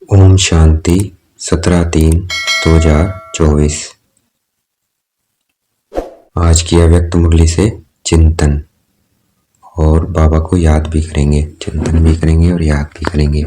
ओम शांति 17/3/2024। आज की अव्यक्त मुरली से चिंतन और बाबा को याद भी करेंगे, चिंतन भी करेंगे और याद भी करेंगे।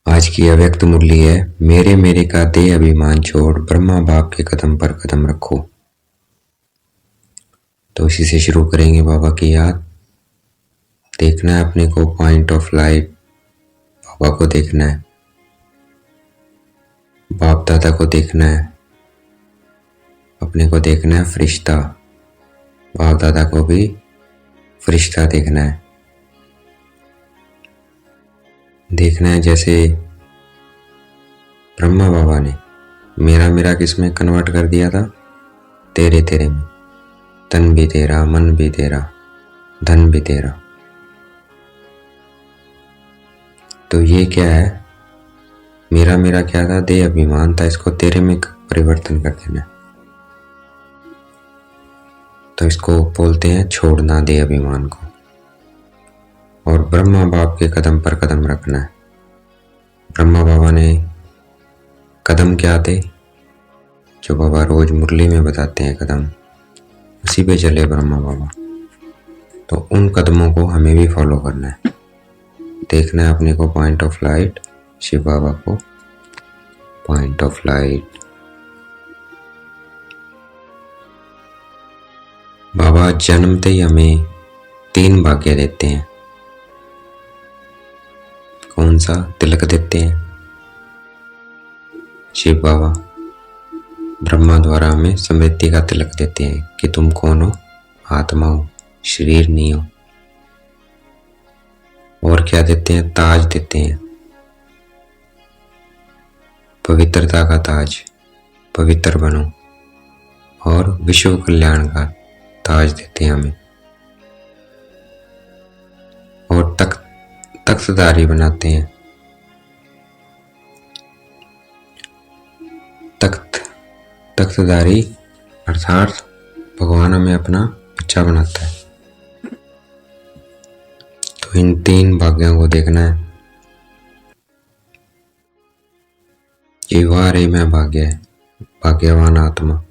आज की अव्यक्त मुरली है, मेरे मेरे का दे अभिमान छोड़, ब्रह्मा बाप के कदम पर कदम रखो। तो इसी से शुरू करेंगे बाबा की याद। देखना है अपने को पॉइंट ऑफ लाइट, बाबा को देखना है, बाप दादा को देखना है, अपने को देखना है फरिश्ता, बाप दादा को भी फरिश्ता देखना है। देखना है जैसे ब्रह्मा बाबा ने मेरा मेरा किस में कन्वर्ट कर दिया था, तेरे तेरे में। तन भी तेरा, मन भी तेरा, धन भी तेरा। तो ये क्या है, मेरा मेरा क्या था, दे अभिमान था, इसको तेरे में परिवर्तन कर देना। तो इसको बोलते हैं छोड़ना दे अभिमान को, और ब्रह्मा बाप के कदम पर कदम रखना है। ब्रह्मा बाबा ने कदम क्या थे, जो बाबा रोज मुरली में बताते हैं कदम, उसी पे चले ब्रह्मा बाबा। तो उन कदमों को हमें भी फॉलो करना है। देखना है अपने को पॉइंट ऑफ लाइट, शिव बाबा को पॉइंट ऑफ लाइट। बाबा जन्मते ही हमें 3 भाग्य देते हैं। कौन सा? तिलक देते हैं शिव बाबा। ब्रह्मा द्वारा हमें समृद्धि का तिलक देते हैं कि तुम कौन हो, आत्मा हो, शरीर नहीं हो। और क्या देते हैं? ताज देते हैं, पवित्रता का ताज, पवित्र बनो। और विश्व कल्याण का ताज देते हैं हमें। और तख्तधारी बनाते हैं। तख्तधारी अर्थात भगवान हमें अपना बच्चा बनाता है। तो इन 3 भाग्यों को देखना है। ये वारे में भाग्य है, भाग्यवान आत्मा,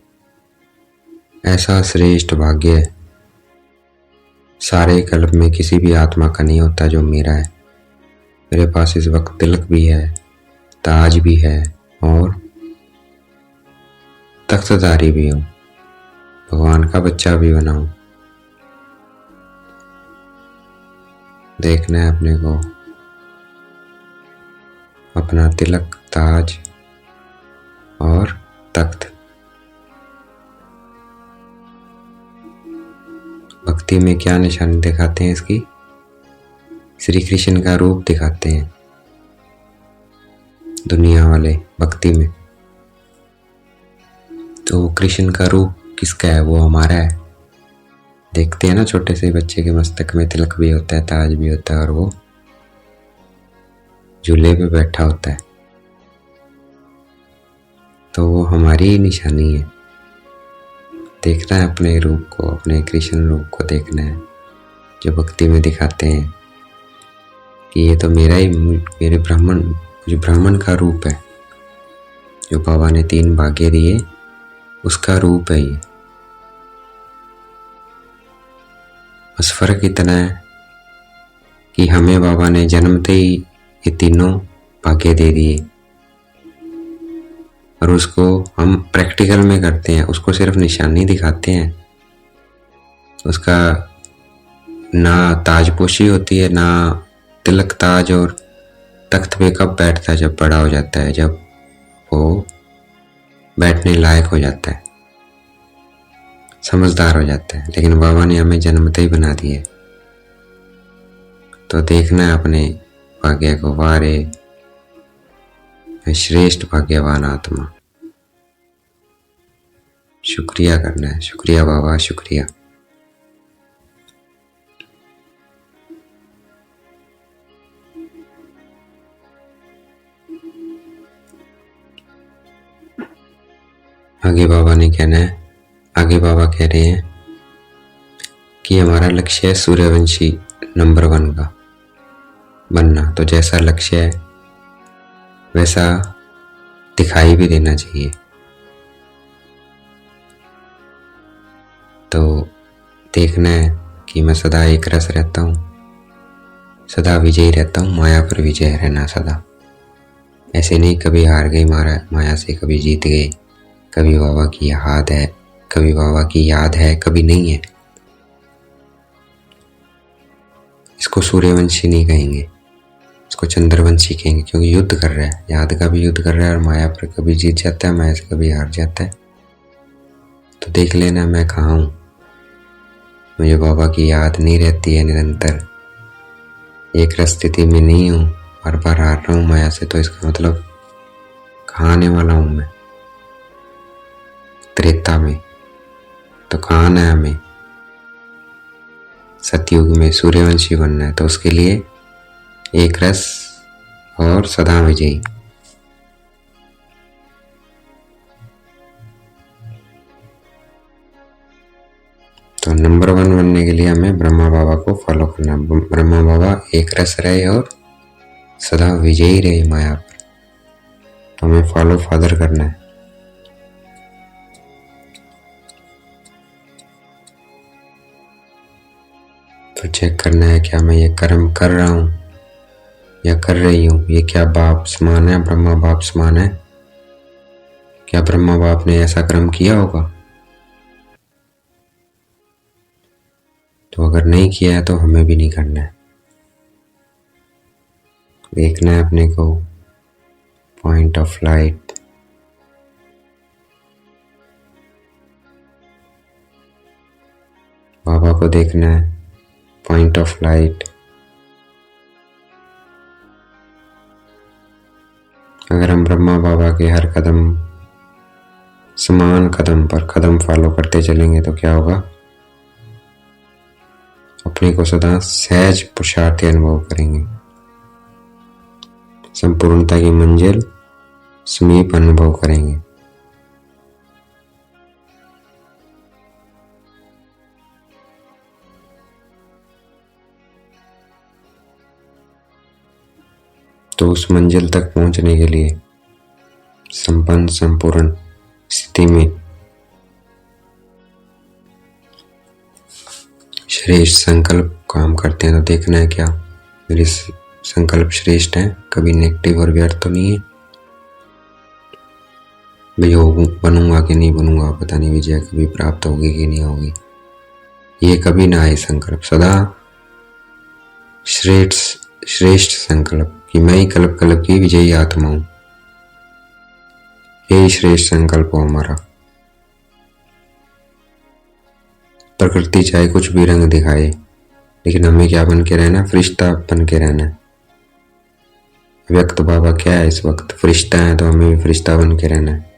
ऐसा श्रेष्ठ भाग्य है, सारे कल्प में किसी भी आत्मा का नहीं होता जो मेरा है। मेरे पास इस वक्त तिलक भी है, ताज भी है और तख्तधारी भी हूँ, भगवान का बच्चा भी बना हूँ। देखना है अपने को अपना तिलक, ताज और तख्त। भक्ति में क्या निशानी दिखाते हैं इसकी? श्री कृष्ण का रूप दिखाते हैं दुनिया वाले भक्ति में। तो कृष्ण का रूप किसका है? वो हमारा है। देखते हैं ना, छोटे से बच्चे के मस्तक में तिलक भी होता है, ताज भी होता है, और वो झूले पे बैठा होता है। तो वो हमारी ही निशानी है। देखना है अपने रूप को, अपने कृष्ण रूप को देखना है, जो भक्ति में दिखाते हैं कि ये तो मेरा ही, मेरे ब्राह्मण, जो ब्राह्मण का रूप है, जो बाबा ने 3 भाग्य दिए, उसका रूप है ये। बस फर्क इतना है कि हमें बाबा ने जन्मते ही ये 3 भाग्य दे दिए, और उसको हम प्रैक्टिकल में करते हैं। उसको सिर्फ निशानी दिखाते हैं, उसका ना ताजपोशी होती है, ना तिलक ताज और तख्त पे कब बैठता है, जब बड़ा हो जाता है, जब वो बैठने लायक हो जाता है, समझदार हो जाता है। लेकिन बाबा ने हमें जन्मते ही बना दिए। तो देखना है अपने भाग्य को, वारे श्रेष्ठ भाग्यवान आत्मा। शुक्रिया करना है, शुक्रिया बाबा, शुक्रिया। आगे बाबा ने कहना है, आगे बाबा कह रहे हैं कि हमारा लक्ष्य है सूर्यवंशी नंबर 1 का। बनना, तो जैसा लक्ष्य है वैसा दिखाई भी देना चाहिए। तो देखना है कि मैं सदा एक रस रहता हूँ, सदा विजयी रहता हूँ, माया पर विजय रहना सदा। ऐसे नहीं कभी हार गई माया से, कभी जीत गए, कभी बाबा की याद है, कभी बाबा की याद है, कभी नहीं है। इसको सूर्यवंशी नहीं कहेंगे, इसको चंद्रवंशी कहेंगे, क्योंकि युद्ध कर रहा है, याद का भी युद्ध कर रहा है और माया पर कभी जीत जाता है, माया से कभी हार जाता है। तो देख लेना मैं कहाँ हूँ, मुझे बाबा की याद नहीं रहती है निरंतर, एक रस स्थिति में नहीं हूँ, बार बार हार रहा हूँ माया से, तो इसका मतलब कहाँ आने वाला हूँ मैं? त्रेता में। तो कहाँ आना है हमें? सतयुग में सूर्यवंशी बनना है, तो उसके लिए एक रस और सदा विजयी। तो नंबर 1 बनने के लिए हमें ब्रह्मा बाबा को फॉलो करना। ब्रह्मा बाबा एक रस रहे और सदा विजयी रहे माया पर, तो हमें फॉलो फादर करना है। तो चेक करना है क्या मैं ये कर्म कर रहा हूँ या कर रही हूँ, ये क्या बाप समान है, ब्रह्मा बाप समान है? क्या ब्रह्मा बाप ने ऐसा कर्म किया होगा? तो अगर नहीं किया है तो हमें भी नहीं करना है। देखना है अपने को पॉइंट ऑफ लाइट, बाबा को देखना है पॉइंट ऑफ लाइट। अगर हम ब्रह्मा बाबा के हर कदम समान कदम पर कदम फॉलो करते चलेंगे तो क्या होगा? अपने को सदा सहज पुरुषार्थी अनुभव करेंगे, संपूर्णता की मंजिल समीप अनुभव करेंगे। तो उस मंजिल तक पहुंचने के लिए संपन्न संपूर्ण स्थिति में श्रेष्ठ संकल्प काम करते हैं। तो देखना है क्या मेरे संकल्प श्रेष्ठ हैं, कभी नेगेटिव और व्यर्थ तो नहीं है। भाई बनूंगा कि नहीं बनूंगा, पता नहीं विजय कभी प्राप्त होगी कि नहीं होगी, ये कभी ना आए संकल्प। सदा श्रेष्ठ संकल्प कि मैं ही कल्प कल्प की विजयी आत्मा हूं, यही श्रेष्ठ संकल्प हो हमारा। प्रकृति चाहे कुछ भी रंग दिखाए, लेकिन हमें क्या बन के रहना? फरिश्ता बन के रहना है। व्यक्त बाबा क्या है इस वक्त? फरिश्ता है, तो हमें भी फरिश्ता बन के रहना है।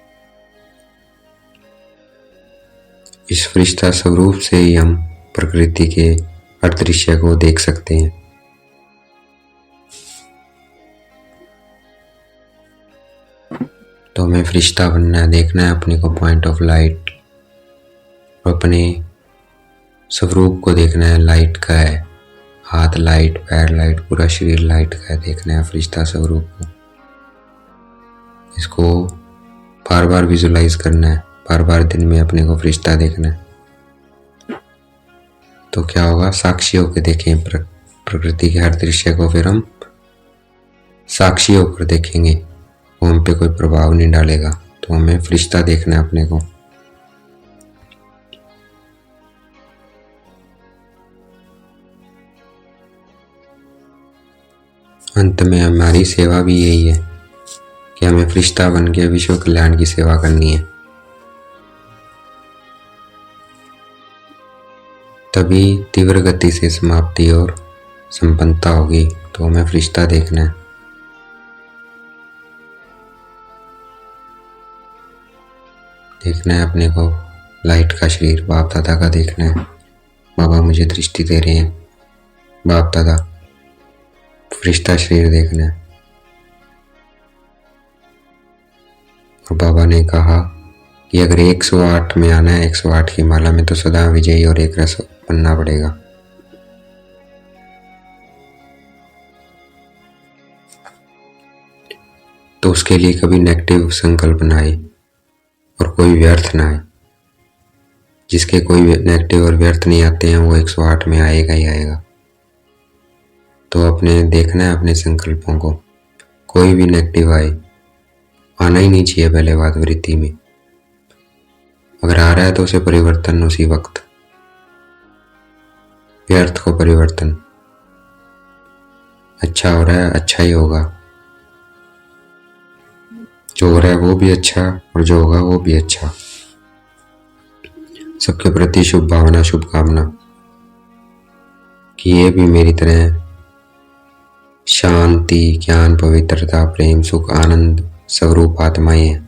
इस फरिश्ता स्वरूप से ही हम प्रकृति के हर दृश्य को देख सकते हैं। तो हमें फरिश्ता बनना है, देखना है अपने को पॉइंट ऑफ लाइट, और अपने स्वरूप को देखना है। लाइट का है, हाथ लाइट, पैर लाइट, पूरा शरीर लाइट का है, देखना है फरिश्ता स्वरूप को। इसको बार बार विजुलाइज करना है, बार बार दिन में अपने को फरिश्ता देखना है। तो क्या होगा? साक्षी होकर देखें प्रकृति के हर दृश्य को, फिर हम साक्षी होकर देखेंगे, वो हम पे कोई प्रभाव नहीं डालेगा। तो हमें फरिश्ता देखना है अपने को। अंत में हमारी सेवा भी यही है कि हमें फरिश्ता बन के विश्व कल्याण की सेवा करनी है। तभी तीव्र गति से समाप्ति और संपन्नता होगी। तो हमें फरिश्ता देखना है। देखना है अपने को लाइट का शरीर, बाप दादा का देखना है। बाबा मुझे दृष्टि दे रहे हैं, बाप दादा फरिश्ता शरीर देखना है। और बाबा ने कहा कि अगर 108 में आना है, 108 की माला में, तो सदा विजयी और एक रस बनना पड़ेगा। तो उसके लिए कभी नेगेटिव संकल्प ना आए और कोई व्यर्थ ना आए। जिसके कोई नेगेटिव और व्यर्थ नहीं आते हैं वो 108 में आएगा ही आएगा। तो अपने देखना है अपने संकल्पों को, कोई भी नेगेटिव आए, आना ही नहीं चाहिए पहले बात वृत्ति में। अगर आ रहा है तो उसे परिवर्तन उसी वक्त, व्यर्थ को परिवर्तन। अच्छा हो रहा है अच्छा ही होगा, जो हो रहा है वो भी अच्छा और जो होगा वो भी अच्छा। सबके प्रति शुभ भावना शुभकामना कि ये भी मेरी तरह शांति ज्ञान पवित्रता प्रेम सुख आनंद स्वरूप आत्माएं हैं।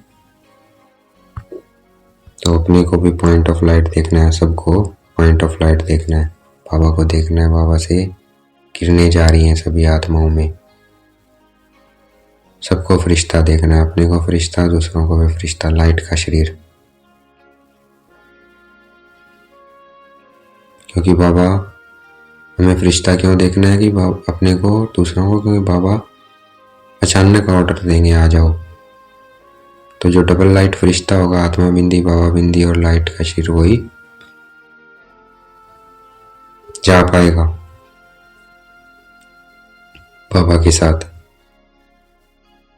तो अपने को भी पॉइंट ऑफ लाइट देखना है, सबको पॉइंट ऑफ लाइट देखना है, बाबा को देखना है। बाबा से किरणें जा रही हैं सभी आत्माओं में। सबको फरिश्ता देखना है, अपने को फरिश्ता दूसरों को भी फरिश्ता, लाइट का शरीर। क्योंकि बाबा हमें फरिश्ता क्यों देखना है कि अपने को दूसरों को, क्योंकि बाबा अचानक ऑर्डर देंगे आ जाओ। तो जो डबल लाइट फरिश्ता होगा, आत्मा बिंदी बाबा बिंदी और लाइट का शरीर, वही जा पाएगा बाबा के साथ।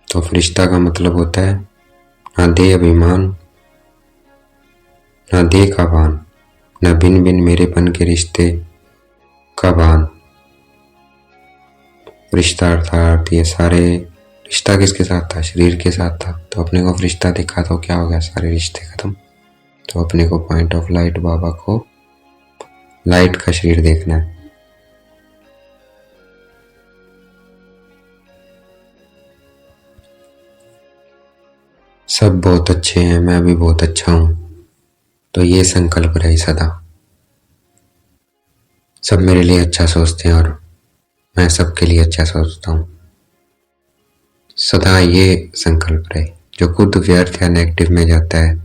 तो फरिश्ता का मतलब होता है ना दे अभिमान, ना दे का भान, न बिन बिन मेरेपन के रिश्ते का भान। रिश्ता अर्थात ये सारे, रिश्ता किसके साथ था? शरीर के साथ था। तो अपने को रिश्ता दिखा तो क्या हो गया? सारे रिश्ते खत्म। तो अपने को पॉइंट ऑफ लाइट बाबा को लाइट का शरीर देखना है। सब बहुत अच्छे हैं, मैं भी बहुत अच्छा हूं। तो ये संकल्प रहे सदा, सब मेरे लिए अच्छा सोचते हैं और मैं सबके लिए अच्छा सोचता हूँ। सदा ये संकल्प रहे। जो खुद व्यर्थ या नेगेटिव में जाता है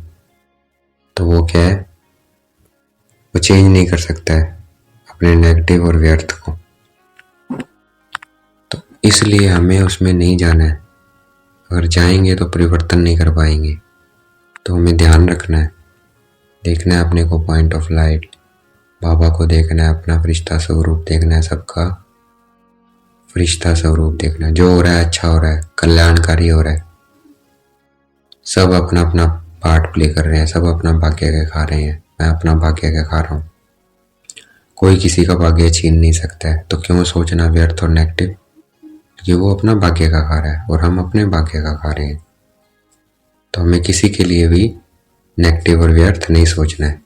तो वो क्या है, वो चेंज नहीं कर सकता है अपने नेगेटिव और व्यर्थ को। तो इसलिए हमें उसमें नहीं जाना है। अगर जाएंगे तो परिवर्तन नहीं कर पाएंगे। तो हमें ध्यान रखना है, देखना है अपने को पॉइंट ऑफ लाइट, बाबा को देखना है, अपना फरिश्ता स्वरूप देखना है, सबका फरिश्ता स्वरूप देखना है। जो हो रहा है अच्छा हो रहा है, कल्याणकारी हो रहा है। सब अपना अपना पार्ट प्ले कर रहे हैं, सब अपना भाग्य के खा रहे हैं। मैं अपना भाग्य के खा रहा हूँ। कोई किसी का भाग्य छीन नहीं सकता है। तो क्यों सोचना व्यर्थ और नेगेटिव? क्योंकि वो अपना भाग्य का खा रहा है और हम अपने भाग्य का खा रहे हैं। तो हमें किसी के लिए भी नेगेटिव और व्यर्थ नहीं सोचना है।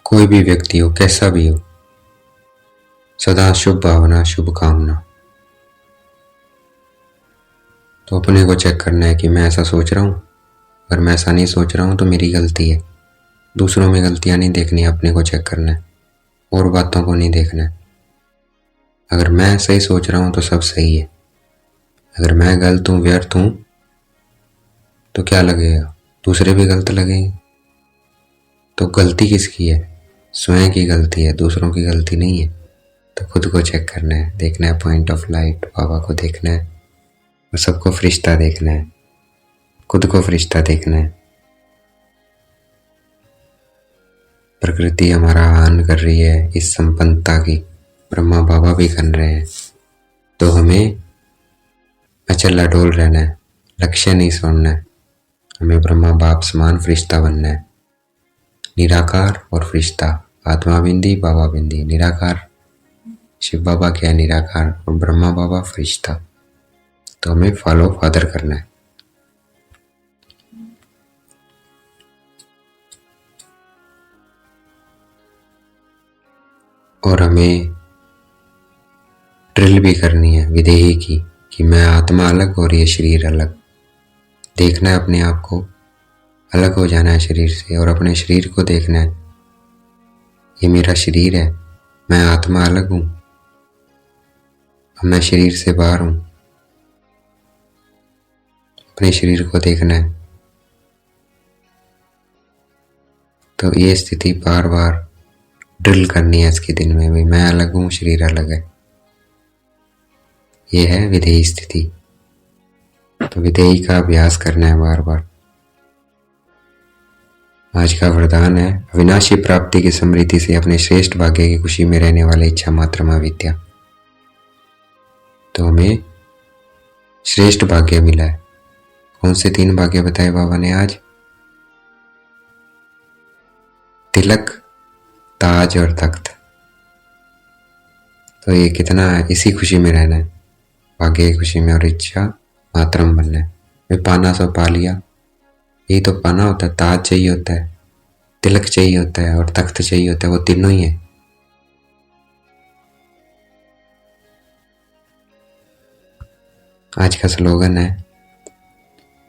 कोई भी व्यक्ति हो, कैसा भी हो, सदा शुभ भावना शुभ कामना। तो अपने को चेक करना है कि मैं ऐसा सोच रहा हूँ। अगर मैं ऐसा नहीं सोच रहा हूँ तो मेरी गलती है। दूसरों में गलतियां नहीं देखनी, अपने को चेक करना है और बातों को नहीं देखना है। अगर मैं सही सोच रहा हूँ तो सब सही है। अगर मैं गलत हूँ व्यर्थ हूँ तो क्या लगेगा? दूसरे भी गलत लगेंगे। तो गलती किसकी है? स्वयं की गलती है, दूसरों की गलती नहीं है। तो खुद को चेक करना है, देखना है पॉइंट ऑफ लाइट, बाबा को देखना है और सबको फरिश्ता देखना है, खुद को फरिश्ता देखना है। प्रकृति हमारा आह्वान कर रही है इस संपन्नता की, ब्रह्मा बाबा भी कर रहे हैं। तो हमें अचल अडोल रहना है, लक्ष्य नहीं छोड़ना है। हमें ब्रह्मा बाप समान फरिश्ता बनना है। निराकार और फरिश्ता, आत्मा बिंदी बाबा बिंदी। निराकार शिव बाबा क्या है? निराकार। और ब्रह्मा बाबा फरिश्ता। तो हमें फॉलो फादर करना है। और हमें ड्रिल भी करनी है विदेही की, कि मैं आत्मा अलग और ये शरीर अलग। देखना है अपने आप को, अलग हो जाना है शरीर से और अपने शरीर को देखना है, ये मेरा शरीर है, मैं आत्मा अलग हूं, अब मैं शरीर से बाहर हूं। अपने शरीर को देखना है। तो ये स्थिति बार बार ड्रिल करनी है इसके दिन में भी, मैं अलग हूँ शरीर अलग है। ये है विधेयी स्थिति। तो विधेयी का अभ्यास करना है बार बार। आज का वरदान है अविनाशी प्राप्ति की समृद्धि से अपने श्रेष्ठ भाग्य की खुशी में रहने वाले इच्छा मात्र महाविद्या। तो हमें श्रेष्ठ भाग्य मिला है। कौन से 3 भाग्य बताए बाबा ने आज? तिलक, ताज और तख्त। तो ये कितना है, इसी खुशी में रहना है, भाग्य की खुशी में, और इच्छा मात्रम बनना है। वे पाना सो पा लिया, यही तो पाना होता है। ताज चाहिए होता है, तिलक चाहिए होता है और तख्त चाहिए होता है, वो तीनों ही है। आज का स्लोगन है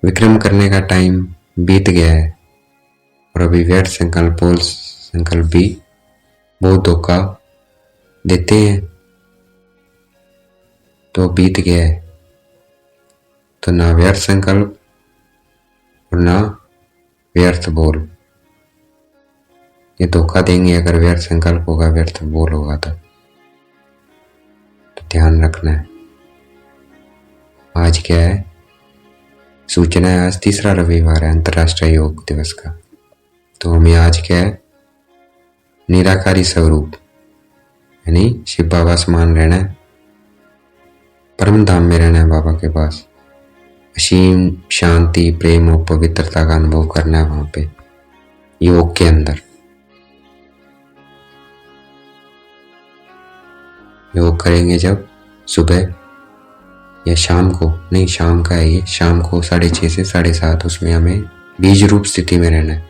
विक्रम करने का टाइम बीत गया है और अभी व्यर्थ संकल्प बोल संकल्प भी बहुत धोखा देते हैं, तो बीत गया है। तो ना व्यर्थ संकल्प और ना व्यर्थ बोल, ये धोखा देंगे अगर व्यर्थ संकल्प होगा, व्यर्थ बोल होगा तो ध्यान रखना है। आज क्या है? सूचना है, आज 3रा रविवार है अंतर्राष्ट्रीय योग दिवस का। तो हमें आज क्या है? निराकारी स्वरूप यानी शिव बाबा समान रहना है, परम धाम में रहना है, बाबा के पास असीम शांति, प्रेम और पवित्रता का अनुभव करना है वहां पे योग के अंदर। योग करेंगे जब सुबह या शाम को, नहीं शाम का है ये, शाम को 6:30 से 7:30, उसमें हमें बीज रूप स्थिति में रहना है।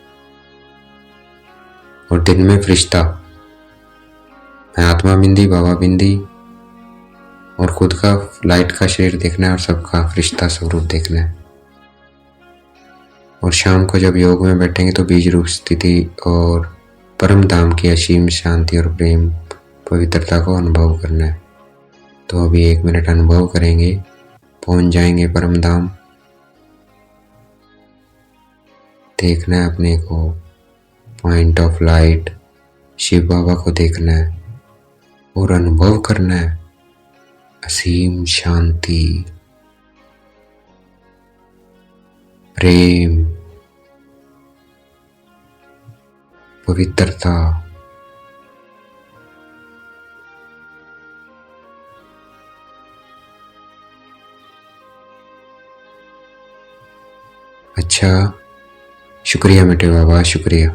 और दिन में फरिश्ता, मैं आत्मा बिंदी, बाबा बिंदी, और खुद का लाइट का शरीर देखना है और सबका फरिश्ता स्वरूप देखना है। और शाम को जब योग में बैठेंगे तो बीज रूप स्थिति और परम धाम की असीम शांति और प्रेम पवित्रता को अनुभव करना है। तो अभी 1 मिनट अनुभव करेंगे, पहुंच जाएंगे परम धाम। देखना है अपने को, पॉइंट ऑफ लाइट शिव बाबा को देखना है और अनुभव करना है असीम शांति, प्रेम, पवित्रता। अच्छा, शुक्रिया बेटे बाबा, शुक्रिया।